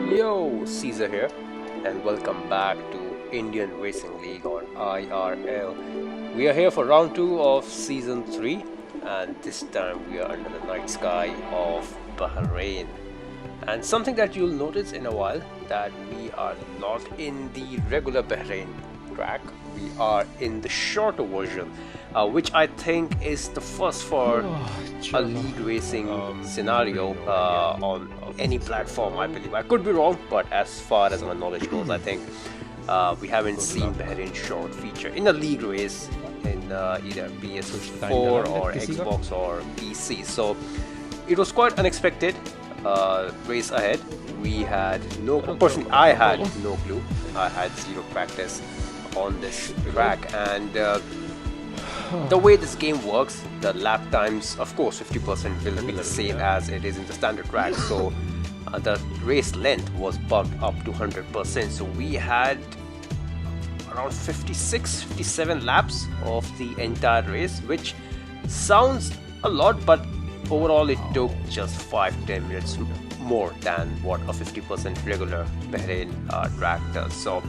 Yo, Seasor here, and welcome back to Indian Racing League or IRL. We are here for round 2 of season 3, and this time we are under the night sky of Bahrain. And something that you'll notice in a while, that we are not in the regular Bahrain track, we are in the shorter version, which I think is the first for a league racing scenario on any platform, I believe. I could be wrong, but as far as my knowledge goes, I think we haven't seen Bahrain short feature in a league race in either PS4 or Xbox or PC. So it was quite unexpected. Race ahead. We had no, personally I had no clue. I had zero practice on this track, and the way this game works, the lap times, of course 50% will be the same as it is in the standard track, so the race length was bumped up to 100%, so we had around 56-57 laps of the entire race, which sounds a lot, but overall it took just 5-10 minutes more than what a 50% regular Bahrain track does. So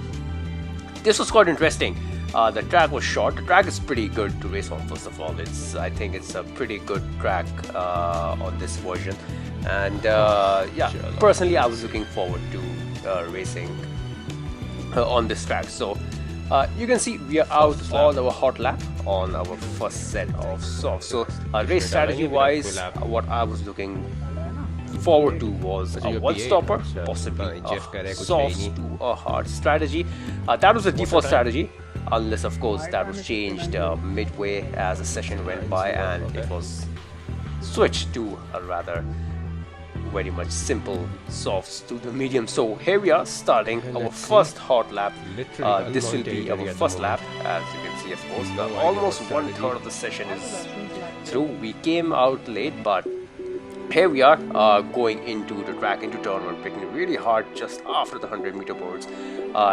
this was quite interesting. The track was short. The track is pretty good to race on. First of all, I think it's a pretty good track on this version, and yeah, personally I was looking forward to racing on this track. So you can see we are out on our hot lap on our first set of softs. So race strategy wise, what I was looking forward to was a one stopper, possibly a soft to a hard strategy. That was the default strategy, unless of course that was changed midway as the session went by and it was switched to a rather very much simple softs to the medium. So here we are starting our first hot lap. This will be our first lap, as you can see, of course. Almost 1/3 of the session is through. We came out late, but here we are going into the track, into turn 1, braking really hard just after the 100-meter boards,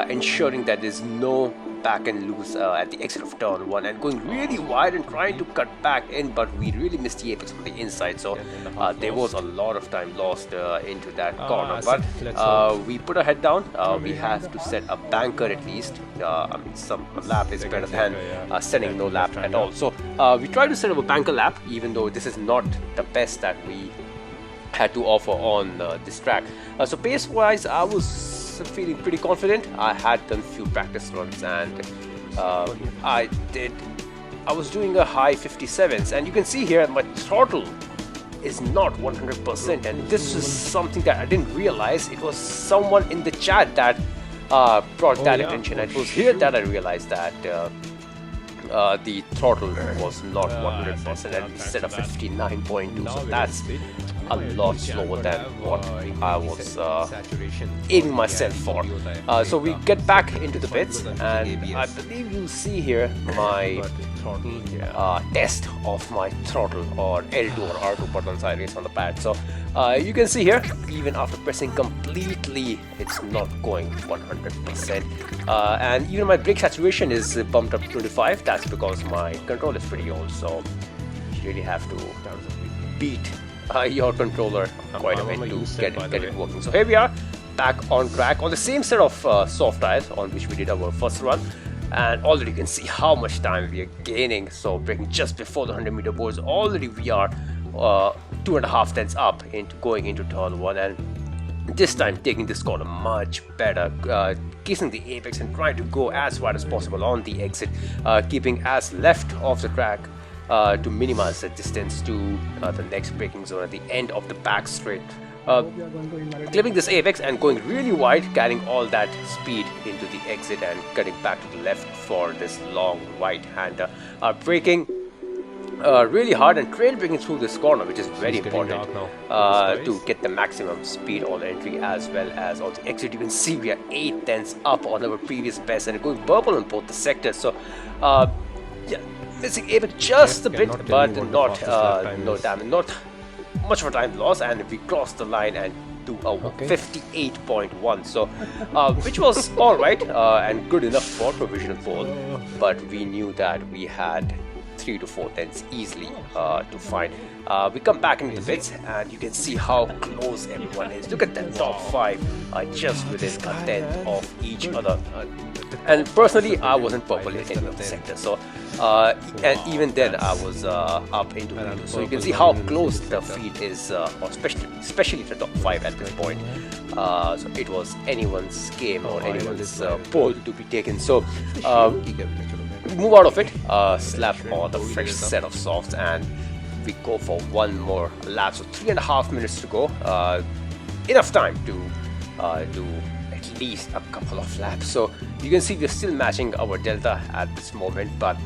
ensuring that there's no back and loose at the exit of turn 1, and going really wide and trying to cut back in, but we really missed the apex from the inside, so there was a lot of time lost into that corner. But we put our head down. We have to set a banker at least. I mean, some lap is better than setting no lap at all. So we tried to set up a banker lap, even though this is not the best that we had to offer on this track. So pace wise, I was feeling pretty confident. I had done few practice runs, and I was doing a high 57s, and you can see here my throttle is not 100%, and this is something that I didn't realize. It was someone in the chat that brought that attention. It was here that I realized that the throttle was not 100%, and we set a 59.2, so that's a lot slower than what I was aiming myself for. So we get back into the pits, and I believe you'll see here my test of my throttle, or L2 or R2 buttons I race on the pad. So you can see here, even after pressing completely, it's not going 100%, and even my brake saturation is bumped up to 25. That's because my control is pretty old, so you really have to beat your controller quite a bit to get it working. So here we are back on track on the same set of soft tires on which we did our first run, and already you can see how much time we are gaining. So braking just before the 100-meter boards, already we are 2.5 tenths up into going into turn 1, and this time taking this corner much better, kissing the apex and trying to go as wide as possible on the exit, keeping as left of the track to minimize the distance to the next braking zone at the end of the back straight. Clipping this apex and going really wide, carrying all that speed into the exit and cutting back to the left for this long right-hander. Braking really hard and trail braking through this corner, which is very important to get the maximum speed on entry as well as on the exit. You can see we are 8 tenths up on our previous best, and going purple on both the sectors. So yeah, missing apex just a bit, but not no damage, not much of a time loss, and we crossed the line and do a 58.1, so which was all right and good enough for provisional pole, but we knew that we had 3 to 4 tenths easily to find. We come back into the bits, and you can see how close everyone is. Look at the top 5 are just within a tenth of each other. And personally, I wasn't purple in any of the sectors, so and even then I was up into blue. So you can see how close the field is, or especially the top 5 at this point. So it was anyone's game or anyone's poll to be taken. So move out of it, slap on the fresh set of softs, and we go for one more lap. So 3.5 minutes to go. Enough time to do at least a couple of laps. So you can see we're still matching our delta at this moment, but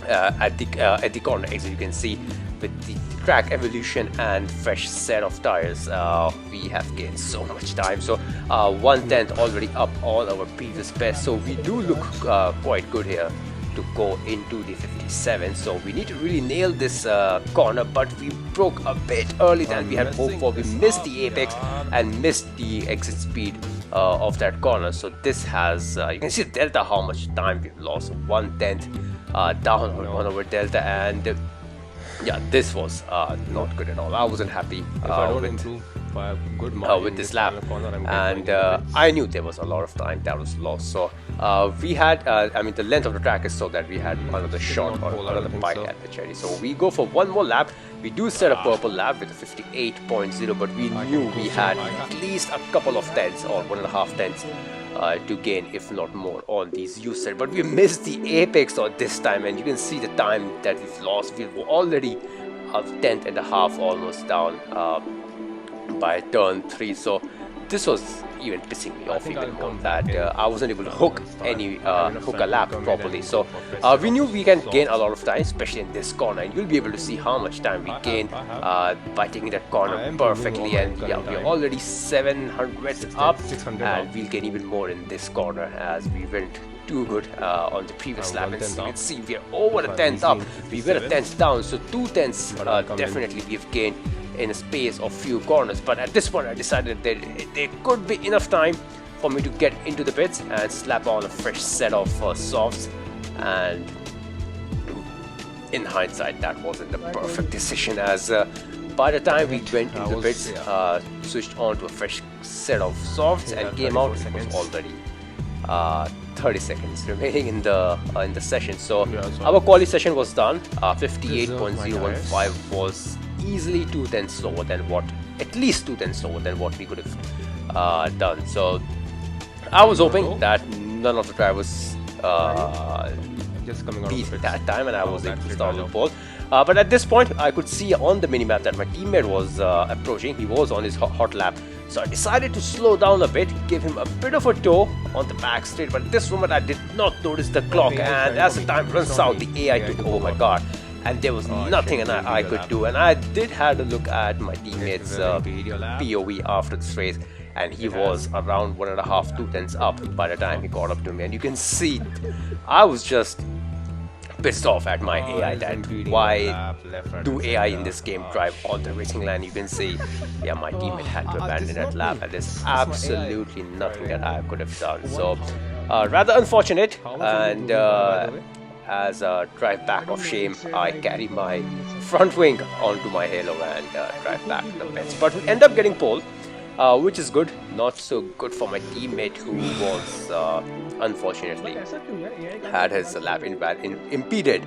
at the corner exit, you can see with the track evolution and fresh set of tires, we have gained so much time. So 1/10 already up all our previous best. So we do look quite good here to go into the 57. So we need to really nail this corner, but we broke a bit early than we had hoped for. We missed the apex and missed the exit speed of that corner. So this has you can see delta, how much time we've lost. 1/10 down on our delta, and yeah, this was not good at all. I wasn't happy with this lap, and I knew there was a lot of time that was lost. So we had, I mean, the length of the track is so that we had another shot or another bite at the cherry. So we go for one more lap. We do set a purple lap with a 58.0, but we knew we had at least a couple of tenths or 1.5 tenths to gain, if not more, on these U-set. But we missed the apex on this time, and you can see the time that we've lost. We were already a tenth and a half almost down by turn 3. So this was even pissing me off even more that I wasn't able to hook a lap properly. So we knew we can gain a lot of time, especially in this corner, and you'll be able to see how much time we gain by taking that corner perfectly. And yeah, we're already 700 up, and we'll gain even more in this corner as we went too good on the previous lap. And so you can see we're over a tenth up, we were a tenth down, so 2 tenths definitely we've gained in a space of few corners. But at this point I decided that there could be enough time for me to get into the pits and slap on a fresh set of softs, and in hindsight that wasn't the perfect decision, as by the time we went into the pits, switched on to a fresh set of softs and came out, it was already 30 seconds remaining in the session. So our quali session was done. 58.015 was easily 2 tenths slower than what, at least 2 tenths slower than what we could have done. So I was hoping that none of the drivers beat that time, and I was able to start the pole. But at this point I could see on the minimap that my teammate was approaching. He was on his hot lap, so I decided to slow down a bit, give him a bit of a tow on the back straight. But at this moment I did not notice the clock, and as the time runs out, the AI took over my car, and there was nothing I could do. And I did have a look at my teammate's POV after this race, and he was around 1.5 2 tenths up by the time he caught up to me. And you can see I was just pissed off at my AI that why do AI in this game drive on the racing line. You can see, yeah, my teammate had to abandon that lap, and there's absolutely nothing that I could have done. So rather unfortunate, and as a drive back of shame, I carry my front wing onto my halo and drive back to the pits. But we end up getting pole, which is good. Not so good for my teammate, who was unfortunately had his lap impeded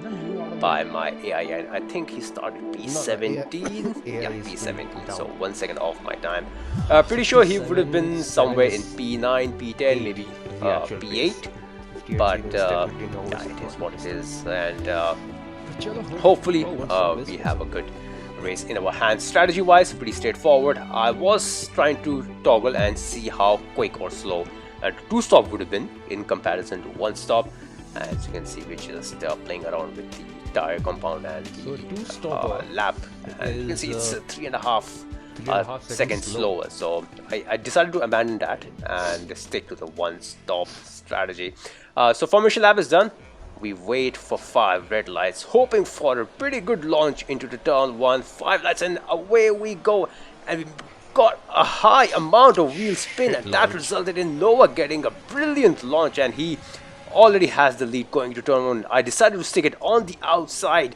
by my AI, and I think he started P17. Yeah, P17, so 1 second off my time. Pretty sure he would have been somewhere in P9, P10, maybe P8. But yeah, it is what it is, and hopefully we have a good race in our hands. Strategy wise, pretty straightforward. I was trying to toggle and see how quick or slow a 2-stop would have been in comparison to 1-stop. As you can see, we're just playing around with the tire compound and the lap, and you can see it's 3.5 seconds slower. So I decided to abandon that and stick to the 1-stop strategy. So formation lap is done. We wait for 5 red lights, hoping for a pretty good launch into the turn 1. 5 lights, and away we go. And we got a high amount of wheel spin, and that resulted in Noah getting a brilliant launch, and he already has the lead going to turn one. I decided to stick it on the outside,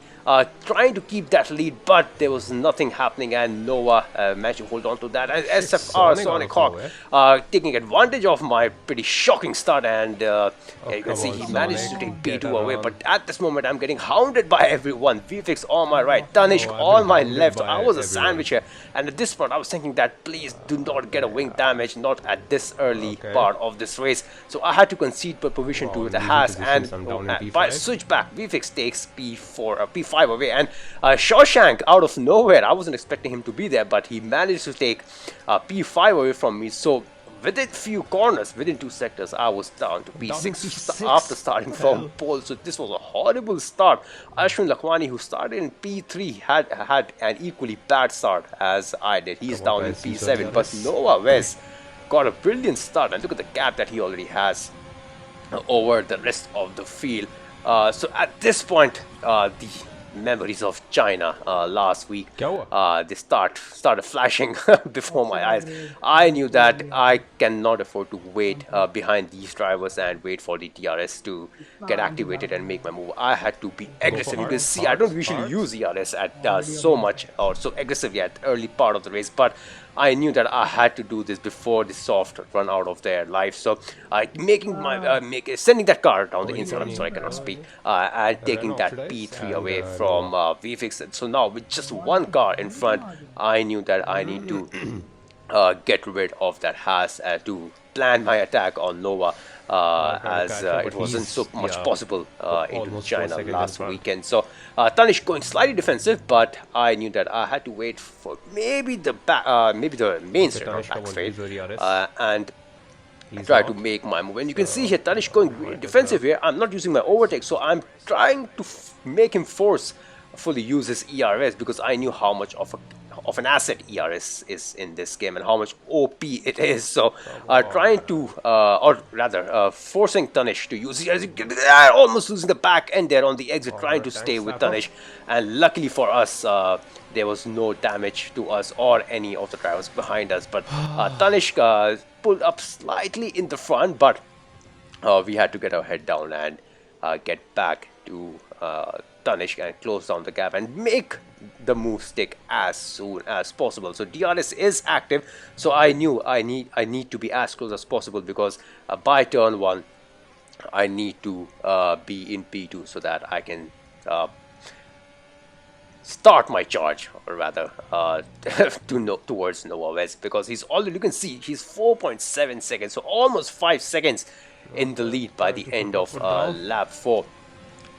trying to keep that lead, but there was nothing happening, and Nova managed to hold on to that. And SFR, Sonic Hawk, taking advantage of my pretty shocking start, and you can see he managed to take P2 away. But at this moment, I'm getting hounded by everyone. VFX on my right, Tanishq on my left. I was a sandwich here, and at this point, I was thinking that please do not get a wing damage, not at this early part of this race. So I had to concede position to the Haas, and by switch back, VFX takes P4, P5 away, and Shawshank out of nowhere. I wasn't expecting him to be there, but he managed to take P5 away from me. So within few corners, within 2 sectors, I was down to P6 after starting from pole. So this was a horrible start. Ashwin Lakhwani, who started in P3, had an equally bad start as I did. He's down in P7, but Nova West got a brilliant start, and look at the gap that he already has over the rest of the field. So at this point, the memories of China last week, they started flashing before my eyes. I knew that I cannot afford to wait behind these drivers and wait for the DRS to get activated and make my move. I had to be aggressive. You can see I don't usually use DRS at so much or so aggressively at early part of the race, but I knew that I had to do this before the soft run out of their life. So sending that car down the inside, I'm sorry I cannot speak, and taking that P3 away from VFX. So now with just one car in front, I knew that I need to get rid of that Haas to plan my attack on Nova, as it wasn't so much possible into China last weekend. So Tanishq going slightly defensive, but I knew that I had to wait for maybe the main straight or back straight, and try to make my move. And you can see here Tanishq going really defensive here. I'm not using my overtake, so I'm trying to make him fully use his ERS, because I knew how much of an asset ERS is in this game and how much OP it is. So trying to, or rather forcing Tanishq to use ERS, almost losing the back end there on the exit, trying to stay with Tanishq. And luckily for us, there was no damage to us or any of the drivers behind us. But Tanishq pulled up slightly in the front, but we had to get our head down and get back to Tanishq and close down the gap and make the move stick as soon as possible. So DRS is active, so I knew I need to be as close as possible, because by turn 1 I need to be in P2 so that I can start my charge, or rather towards Nova West, because he's already, you can see he's 4.7 seconds, so almost 5 seconds in the lead by the end of lap 4.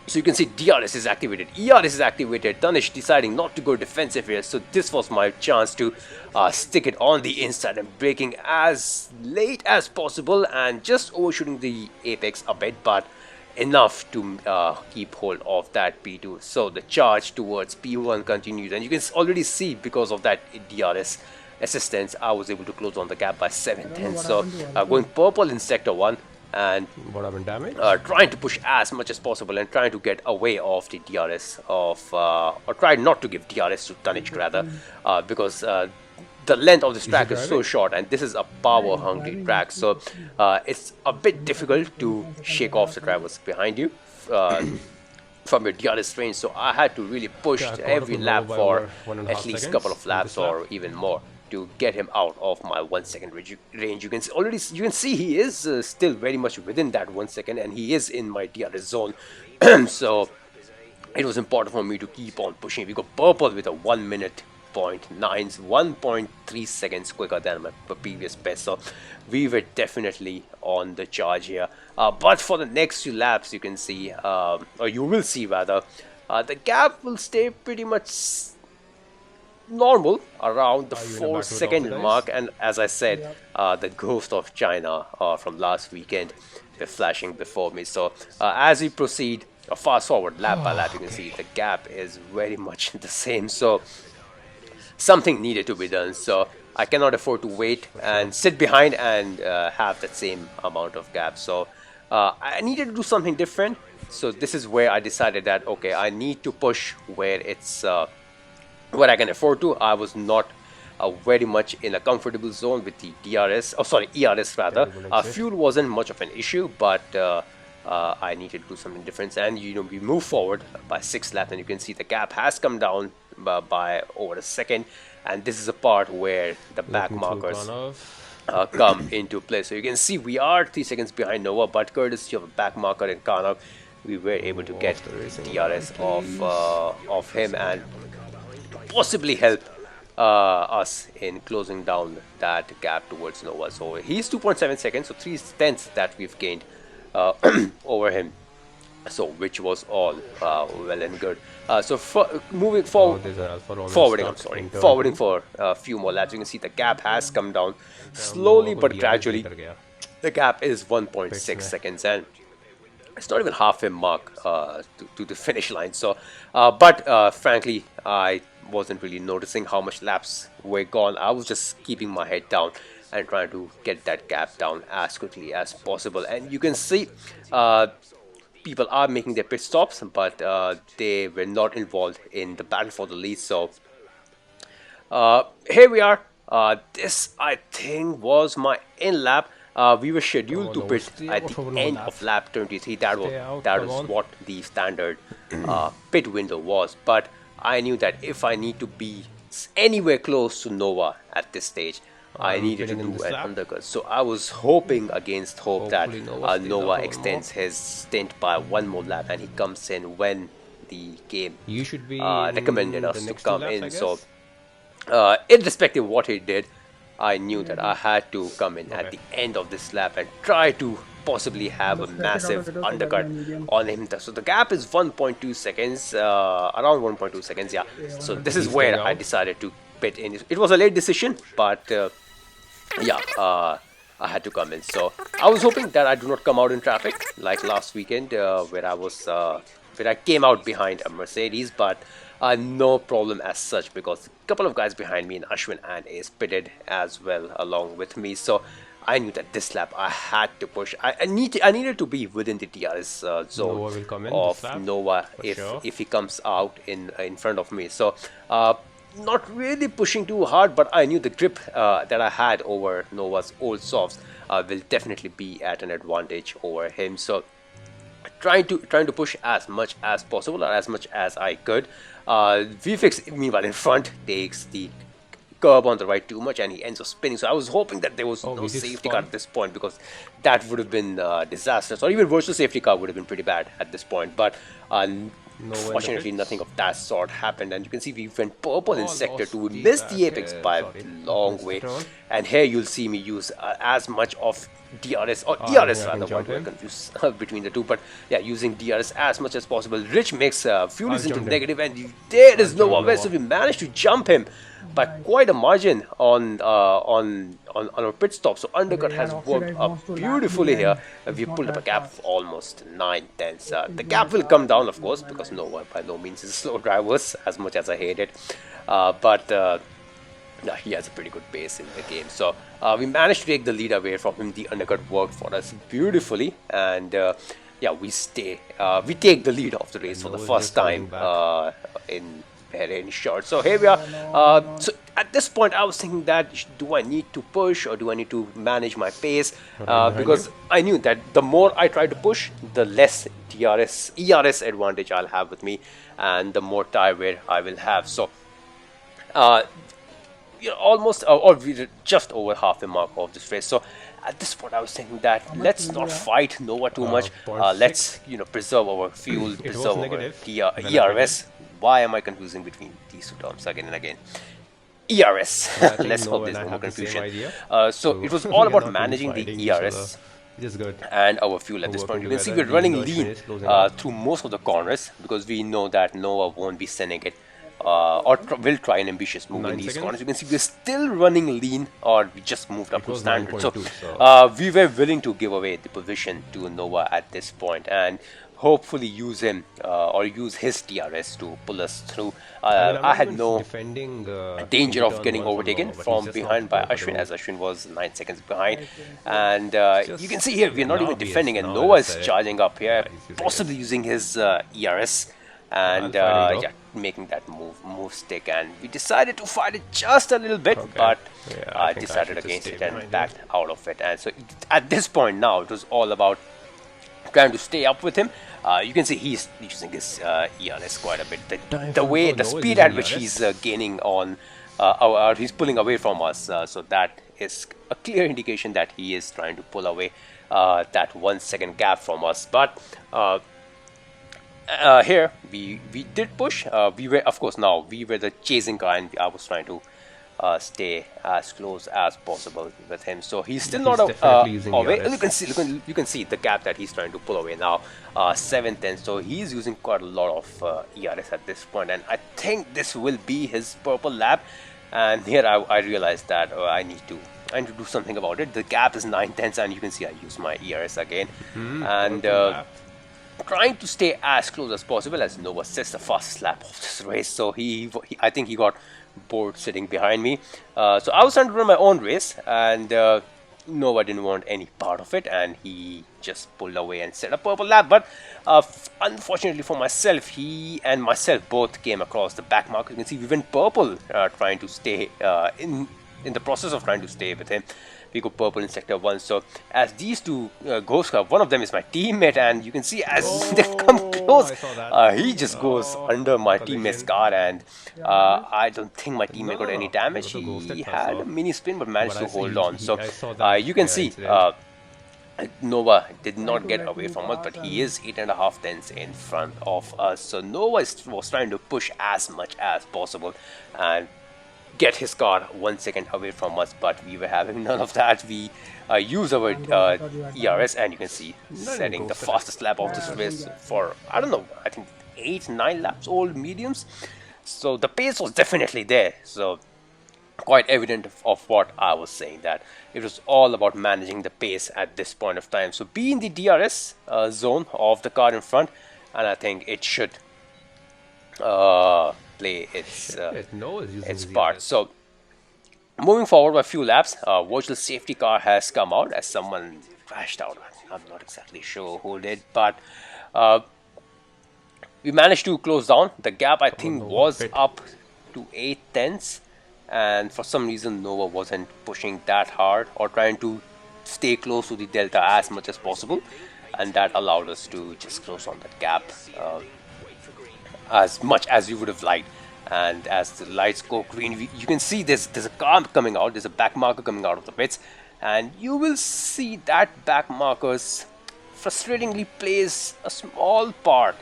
So you can see DRS is activated, ERS is activated, Tanishq deciding not to go defensive here. So this was my chance to stick it on the inside and braking as late as possible and just overshooting the apex a bit, but enough to keep hold of that P2. So the charge towards P1 continues, and you can already see because of that DRS assistance, I was able to close on the gap by 7/10. So going purple in sector 1, and trying to push as much as possible and trying to get away of the DRS of or try not to give DRS to Tanishq rather, because the length of this track is so short, and this is a power hungry track, so it's a bit difficult to shake off the drivers behind you from your DRS range. So I had to really push every lap for at least a couple of laps or even more to get him out of my 1 second range. You can see he is still very much within that 1 second, and he is in my DRS zone. So it was important for me to keep on pushing. We got purple with a 1 minute 1.3 seconds quicker than my previous best, so we were definitely on the charge here. But for the next few laps, you can see, or you will see rather, the gap will stay pretty much normal around the 4 second mark, and as I said, the ghost of China from last weekend were flashing before me. So as we proceed, fast forward lap by lap, you can see the gap is very much the same. So something needed to be done. So I cannot afford to wait and sit behind and have that same amount of gap. So I needed to do something different. So this is where I decided that okay, I need to push where it's what I can afford to. I was not very much in a comfortable zone with the DRS, ERS rather. Fuel wasn't much of an issue, but I needed to do something different. And we move forward by 6 laps, and you can see the gap has come down by over a second. And this is a part where the back markers come into play. So you can see we are 3 seconds behind Nova, but courtesy of a back marker in Karnav, we were able to get DRS of him and possibly help us in closing down that gap towards Nova. So he's 2.7 seconds, so 3/10 that we've gained over him. So which was all well and good. So moving forward, forwarding for a few more laps. You can see the gap has come down slowly but gradually. The gap is 1.6 seconds, and it's not even half a mark to the finish line. So, but frankly, I wasn't really noticing how much laps were gone. I was just keeping my head down and trying to get that gap down as quickly as possible. And you can see people are making their pit stops, but they were not involved in the battle for the lead. So here we are. This, I think, was my in lap. We were scheduled to pit at the end of lap 23. That was what the standard pit window was. But I knew that if I need to be anywhere close to Nova at this stage, I needed to do an undercut. So I was hoping against hope that Nova extends his stint by one more lap and he comes in when the game recommended us to come in. So irrespective of what he did, I knew that I had to come in at the end of this lap and try to possibly have a massive undercut on him. So the gap is 1.2 seconds, around 1.2 seconds, yeah. So this is where I decided to pit in. It was a late decision, but yeah, I had to come in. So I was hoping that I do not come out in traffic like last weekend, where I came out behind a Mercedes, but no problem as such, because a couple of guys behind me, and Ashwin and Ace, pitted as well along with me. So I knew that this lap I had to push. I needed to be within the DRS zone of Nova if he comes out in front of me. So not really pushing too hard, but I knew the grip that I had over Nova's old softs will definitely be at an advantage over him. So trying to push as much as possible, or as much as I could. VFX, meanwhile, in front takes the curb on the right too much, and he ends up spinning. So I was hoping that there was no safety car at this point, because that would have been disastrous, or even virtual safety car would have been pretty bad at this point. But fortunately, nothing of that sort happened, and you can see we went purple in sector 2, missed the apex by a long way. And here you'll see me use as much of DRS or ERS rather, why do I confuse between the two, but yeah, using DRS as much as possible. Rich makes Furies into negative, and there is no way, so we managed to jump him by quite a margin on our pit stop. So undercut has worked up beautifully here. We pulled up a gap of almost 9/10. The gap will come down, of course, because Nova by no means is slow drivers, as much as I hate it, but he has a pretty good pace in the game. So we managed to take the lead away from him. The undercut worked for us beautifully, and yeah, we take the lead of the race for the first time in short. So here we are. So at this point I was thinking that, do I need to push or do I need to manage my pace, because I knew that the more I try to push, the less ERS advantage I'll have with me, and the more tire wear I will have. So almost or we're just over half the mark of this race. So at this point I was thinking that let's not fight Nova too much. Let's preserve our fuel, preserve our ERS. Why am I confusing between these two terms again and again? ERS. Let's hope there's no more confusion. So it was all about managing the ERS and our fuel at this point. You can see we're running lean through most of the corners, because we know that Nova won't be sending it or will try an ambitious move in these corners. You can see we're still running lean, or we just moved up to standard. So we were willing to give away the position to Nova at this point, and hopefully use him or use his DRS to pull us through. I had no danger of getting overtaken from behind by Ashwin, as Ashwin was 9 seconds behind. And you can see here we're not even defending, and Nova is charging up here, possibly using his ERS, and yeah, making that move stick. And we decided to fight it just a little bit, but I decided against it and backed out of it. And so at this point now, it was all about trying to stay up with him. You can see he's using his ERS quite a bit. The speed at which he's gaining on, he's pulling away from us. So that is a clear indication that he is trying to pull away that 1 second gap from us. But here we did push. We were, of course, now we were the chasing car, and I was trying to stay as close as possible with him. So he's still not away. You can see the gap that he's trying to pull away now. 7-10. So he's using quite a lot of ERS at this point, and I think this will be his purple lap. And here I realized that I need to do something about it. The gap is 9/10, and you can see I use my ERS again, and trying to stay as close as possible, as Nova sets the fastest lap of this race. So I think he got bored sitting behind me. So I was trying to run my own race, and Nova didn't want any part of it, and he just pulled away and set a purple lap. But unfortunately for myself, he and myself both came across the back marker. You can see we went purple, trying to stay in the process of trying to stay with him. We go purple in sector 1. So as these two ghost cars, one of them is my teammate, and you can see as they come close, he just goes under my teammate's car, and I don't think my teammate got any damage. He had a mini spin but managed to hold on. So you can see Nova did not get away from us, but he is 8.5 tenths in front of us. So Nova was trying to push as much as possible and get his car 1 second away from us, but we were having none of that. We use our ERS, and you can see setting the fastest lap of this race for, I don't know, I think 8-9 laps old mediums. So the pace was definitely there. So quite evident of what I was saying, that it was all about managing the pace at this point of time. So be in the DRS zone of the car in front, and I think it should play its part. So moving forward by a few laps, virtual safety car has come out as someone crashed out. I'm not exactly sure who did, but we managed to close down. The gap, I think, was up to 8 tenths, and for some reason Nova wasn't pushing that hard or trying to stay close to the delta as much as possible, and that allowed us to just close on that gap as much as we would have liked. And as the lights go green, you can see there's a car coming out, there's a back marker coming out of the pits, and you will see that back markers frustratingly plays a small part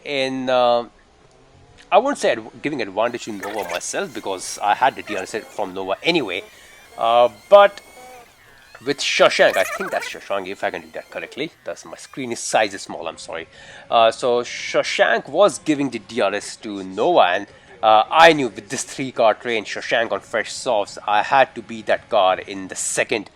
in I won't say giving advantage to Nova myself, because I had the DRS from Nova anyway, but with Shashank, I think that's Shashank, if I can do that correctly. That's my screen size is small, I'm sorry. So Shashank was giving the DRS to Nova, and I knew with this 3-car train, Shashank on fresh softs, I had to be that car in the second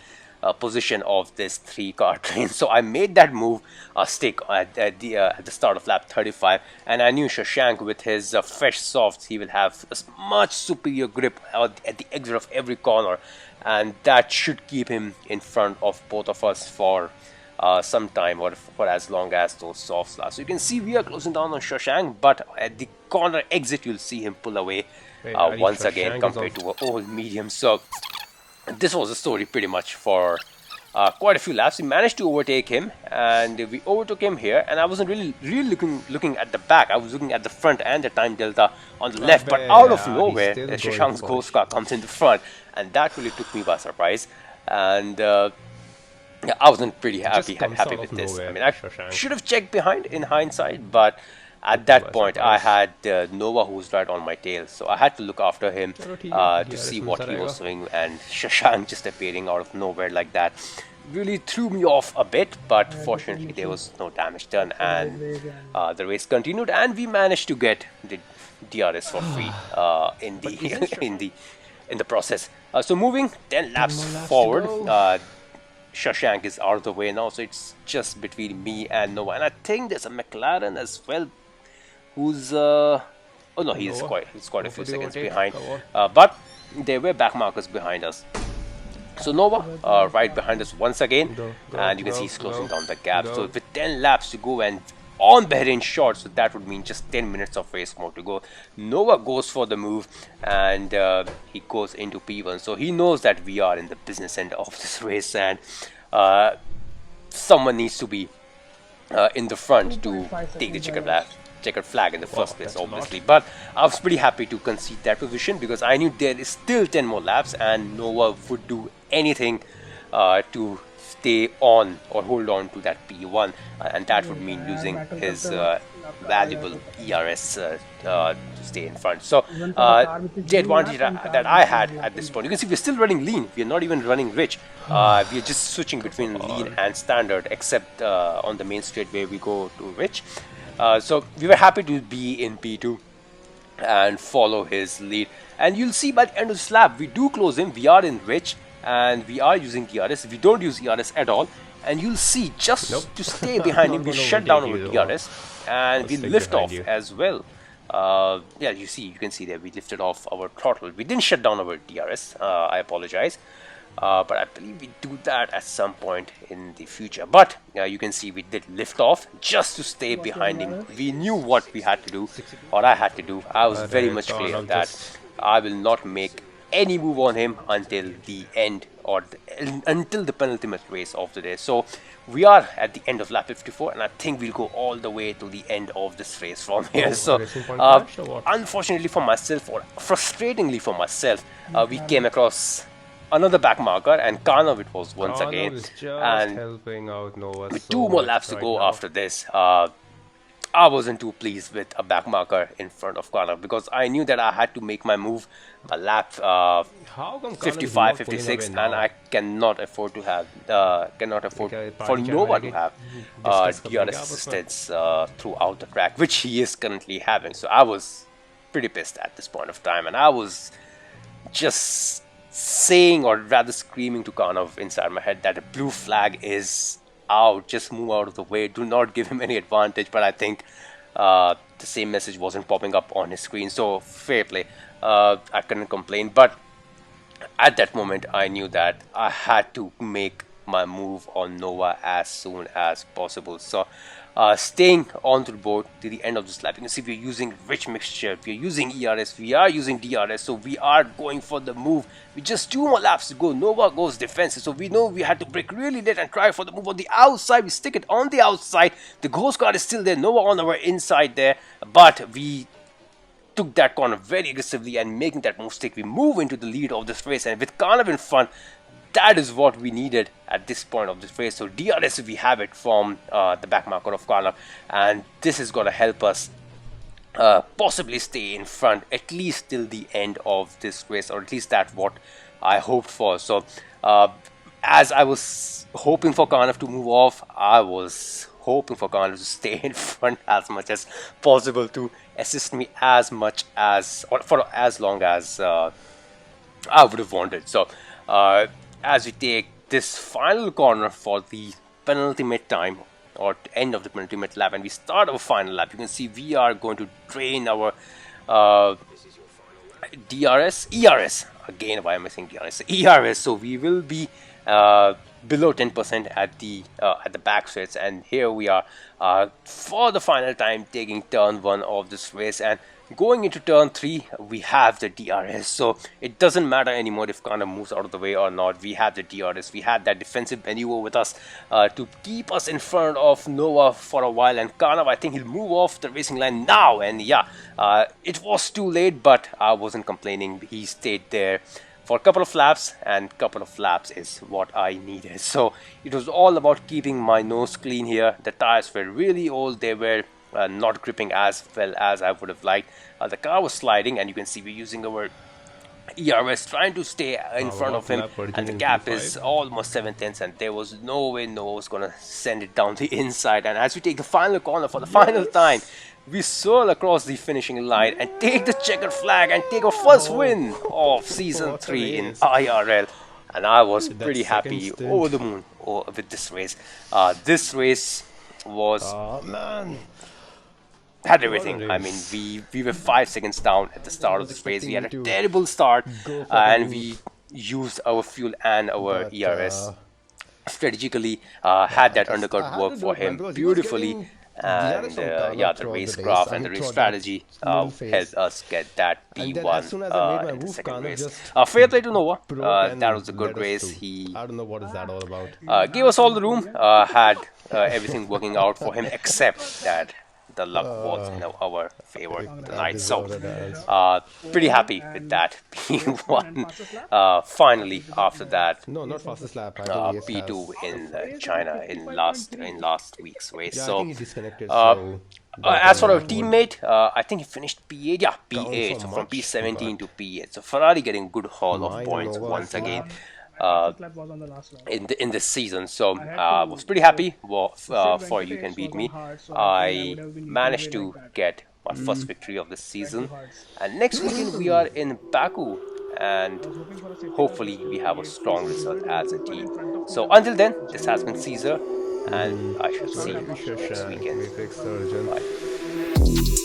position of this 3-car train. So I made that move, stick at the start of lap 35, and I knew Shashank with his fresh softs, he will have a much superior grip at the exit of every corner, and that should keep him in front of both of us for some time, or for as long as those softs last. So you can see we are closing down on Shashank, but at the corner exit you'll see him pull away once again compared to an old medium. So this was the story pretty much for quite a few laps. We managed to overtake him, and we overtook him here, and I wasn't really looking at the back. I was looking at the front and the time delta on the left, but out of nowhere Shashank's ghost car comes in the front, and that really took me by surprise. And yeah, I wasn't pretty happy with this. I mean, I should have checked behind in hindsight, but at that point I had Nova who was right on my tail, so I had to look after him to see what he was doing, and Shashank just appearing out of nowhere like that really threw me off a bit, but fortunately there was no damage done, and the race continued, and we managed to get the DRS for free in the process. So moving 10 laps forward, Shashank is out of the way now, so it's just between me and Nova, and I think there's a McLaren as well, who's oh no, he's quite a few seconds behind, but there were back markers behind us. So Nova right behind us once again, and you can see he's closing down the gap. So with 10 laps to go and on Bahrain short, so that would mean just 10 minutes of race more to go. Nova goes for the move, and he goes into P1, so he knows that we are in the business end of this race, and someone needs to be in the front to 2.5 take the seconds I lost. checkered flag in the Wow, first place, that's a lot. obviously. But I was pretty happy to concede that position because I knew there is still 10 more laps and Nova would do anything to stay on or hold on to that P1, and that would Yes, mean I had losing battle his captain lap valuable ERS to stay in front. So even for the car which is the lean advantage lap and car that I which is had at this lapping. point, you can see we're still running lean. We're not even running rich. We are just switching between lean on. and standard, except on the main straight where we go to rich. So we were happy to be in P2 and follow his lead. And you'll see by the end of this lap, we do close him. We are in rich and we are using DRS. We don't use ERS at all. And you'll see, Nope. just to stay I'm behind him, not we gonna shut down overtake our you. Or DRS and I'll we stick lift behind off you. as well. Yeah, you can see there we lifted off our throttle. We didn't shut down our DRS. I apologize. But I believe we do that at some point in the future. But you can see we did lift off just to stay What's your behind him. DRS? We knew what we had to do, or I had to do. I was very Alright, much on. clear I'm that just I will not make any move on him until the end or until the penultimate race of the day. So we are at the end of lap 54, and I think we'll go all the way to the end of this race from here. So racing point crashed or what? unfortunately for myself, or frustratingly for myself, we came across another back marker, and Karnav it was once Karnav again. is just And helping out Nova with so two more much laps to right go now. after this, I wasn't too pleased with a back marker in front of Karnav because I knew that I had to make my move a lap How come Karnav is 55, not pulling 56, away and now? I cannot afford to have, cannot afford Okay, for party Nova chat to have discuss करेंगे DRS आप उसमें? assistance throughout the track, which he is currently having. So I was pretty pissed at this point of time, and I was just saying, or rather screaming to Karnav inside my head that a blue flag is out, just move out of the way, do not give him any advantage. But I think the same message wasn't popping up on his screen, so fair play. I couldn't complain, but at that moment I knew that I had to make my move on Nova as soon as possible. So staying on the board to the end of this lap, you can see we're using rich mixture, we're using ERS, we are using DRS, so we are going for the move. We just 2 more laps to go. Nova goes defensive, so we know we had to break really late and try for the move on the outside. We stick it on the outside. The ghost guard is still there, Nova on our inside there, but we took that corner very aggressively and making that move stick. We move into the lead of this race, and with Karnav in front, that is what we needed at this point of this race. So DRS, we have it from the back marker of Karnav, and this is going to help us possibly stay in front at least till the end of this race, or at least that's what I hoped for. So as I was hoping for Karnav to move off, I was hoping for Karnav to stay in front as much as possible to assist me as much as, or for as long as I would have wanted. So as we take this final corner for the penultimate time, or end of the penultimate lap, and we start our final lap, you can see we are going to drain our ERS. Again, why am I saying DRS? ERS. So we will be below 10% at the back straights, and here we are for the final time taking turn 1 of this race, and going into turn 3 we have the DRS, so it doesn't matter anymore if Karnav moves out of the way or not. We have the DRS, we had that defensive maneuver with us to keep us in front of Nova for a while, and Karnav, I think he'll move off the racing line now, and yeah, it was too late, but I wasn't complaining. He stayed there for a couple of laps, and couple of laps is what I needed. So it was all about keeping my nose clean here. The tires were really old, they were not gripping as well as I would have liked. The car was sliding, and you can see we're using our ERS trying to stay in front of him, and the gap is almost 7/10, and there was no way Noah was gonna send it down the inside. And as we take the final corner for the final time, we swirl across the finishing line and take the checkered flag and take our first win of season 3 in IRL. And I was pretty happy, over the moon with this race. This race was had everything. I mean, we were 5 seconds down at the start of this race. We had a terrible start, and we used our fuel and our ERS strategically, had that undercut work for him beautifully, And yeah, the racecraft and the race strategy helped us get that P1 in the second race. Fair play to Nova. That was a good race. He I don't know what is that all about. gave us all the room, had everything working out for him, except that the luck was in our favor tonight. So, pretty happy with that P1. Finally, after that, No, not fastest lap. I think Ace P2 has. in China in last week's race. Yeah, I So, think he disconnected. So as for our that would teammate, I think he finished P8. Yeah, P8. for So from much, P17 to P8. So Ferrari getting good haul of Mine points Nova once lap. again Lap was on the last lap. in this season. So was pretty happy for You Can Beat Me. I managed to get my first victory of this season, and next weekend we are in Baku, and hopefully we have a strong result as a team. So until then, this has been Seasor, and I shall see you next weekend. Matrix Surgeon. Bye.